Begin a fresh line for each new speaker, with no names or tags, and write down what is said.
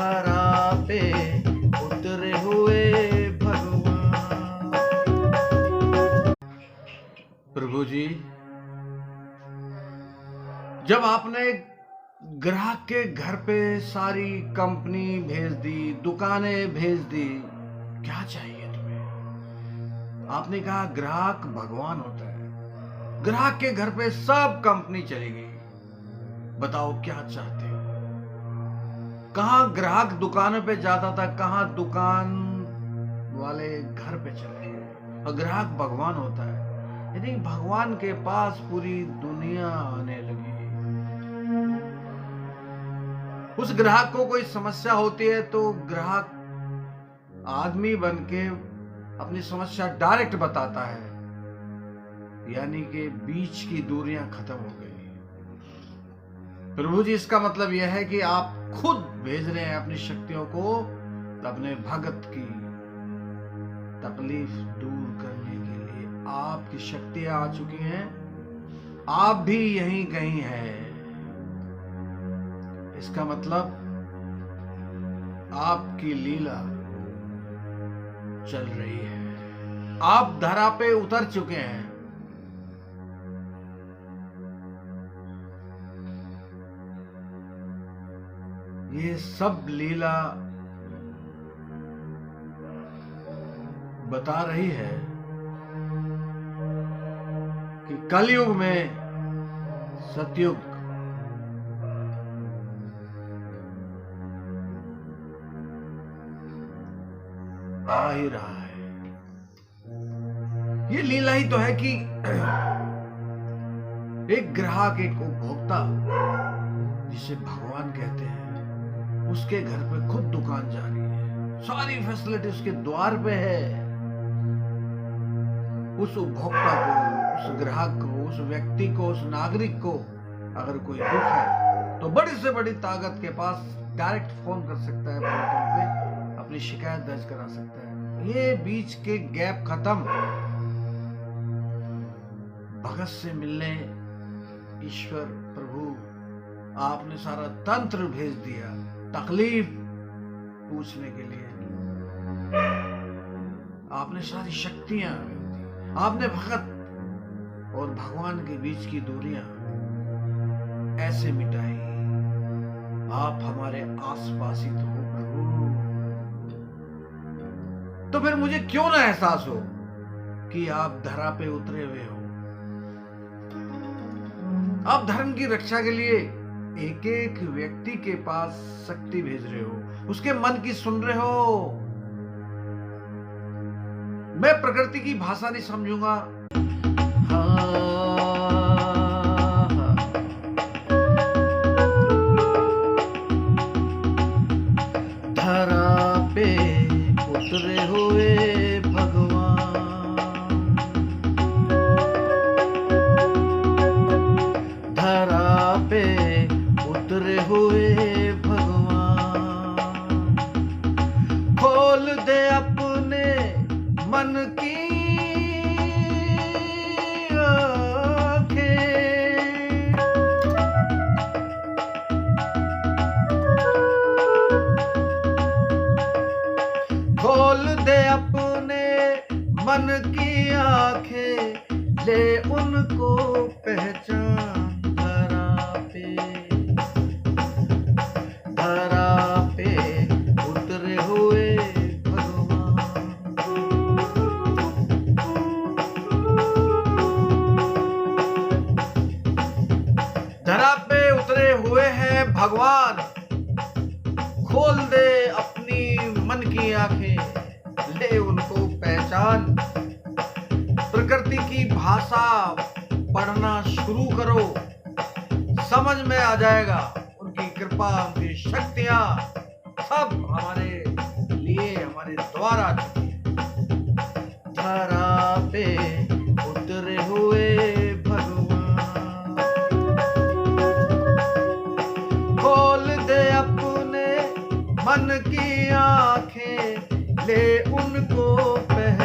धरा पे उतरे हुए भगवान। प्रभु जी, जब आपने ग्राहक के घर पे सारी कंपनी भेज दी, दुकानें भेज दी, क्या चाहिए तुम्हें? आपने कहा ग्राहक भगवान होता है। ग्राहक के घर पे सब कंपनी चली गई। बताओ क्या चाहते हो? कहां ग्राहक दुकानों पे जाता था, कहां दुकान वाले घर पे चले गए। और ग्राहक भगवान होता है, यानी भगवान के पास पूरी दुनिया आने लगी। उस ग्राहक को कोई समस्या होती है तो ग्राहक आदमी बन के अपनी समस्या डायरेक्ट बताता है, यानी कि बीच की दूरियां खत्म हो गई। प्रभु जी, इसका मतलब यह है कि आप खुद भेज रहे हैं अपनी शक्तियों को अपने भगत की तकलीफ दूर करने के लिए। आपकी शक्तियां आ चुकी हैं, आप भी यहीं कहीं हैं। इसका मतलब आपकी लीला चल रही है, आप धरा पे उतर चुके हैं। ये सब लीला बता रही है कि कलयुग में सतयुग आ ही रहा है। ये लीला ही तो है कि एक ग्राहक, एक उपभोक्ता जिसे भगवान कहते हैं, उसके घर पे खुद दुकान जा रही है, सारी फैसिलिटी उसके द्वार पे है। उस उपभोक्ता को, उस ग्राहक को, उस व्यक्ति को, उस नागरिक को अगर कोई दुख है तो बड़ी से बड़ी ताकत के पास डायरेक्ट फोन कर सकता है, पोर्टल पे अपनी शिकायत दर्ज करा सकता है। ये बीच के गैप खत्म। भगत से मिलने ईश्वर प्रभु आपने सारा तंत्र भेज दिया तकलीफ पूछने के लिए। आपने सारी शक्तियां, आपने भगत और भगवान के बीच की दूरियां ऐसे मिटाई। आप हमारे आसपास ही तो हो प्रभु। तो फिर मुझे क्यों ना एहसास हो कि आप धरा पे उतरे हुए हो। आप धर्म की रक्षा के लिए एक एक व्यक्ति के पास शक्ति भेज रहे हो, उसके मन की सुन रहे हो। मैं प्रकृति की भाषा नहीं समझूंगा। धरा पे उतरे हुए भगवान, धरा पे उतरे हुए भगवान। खोल दे अपने मन की आँखें, खोल दे अपने मन की आँखें, ले उनको पहचान। धरा पे उतरे हुए भगवान। धरा पे उतरे हुए हैं भगवान। खोल दे अपनी मन की आंखें, ले उनको पहचान। प्रकृति की भाषा पढ़ना शुरू करो, समझ में आ जाएगा। उनकी कृपा, उनकी शक्तियां सब हमारे लिए, हमारे द्वारा। धरा पे उतरे हुए भगवान। खोल दे अपने मन की आंखें, ले उनको पहचान।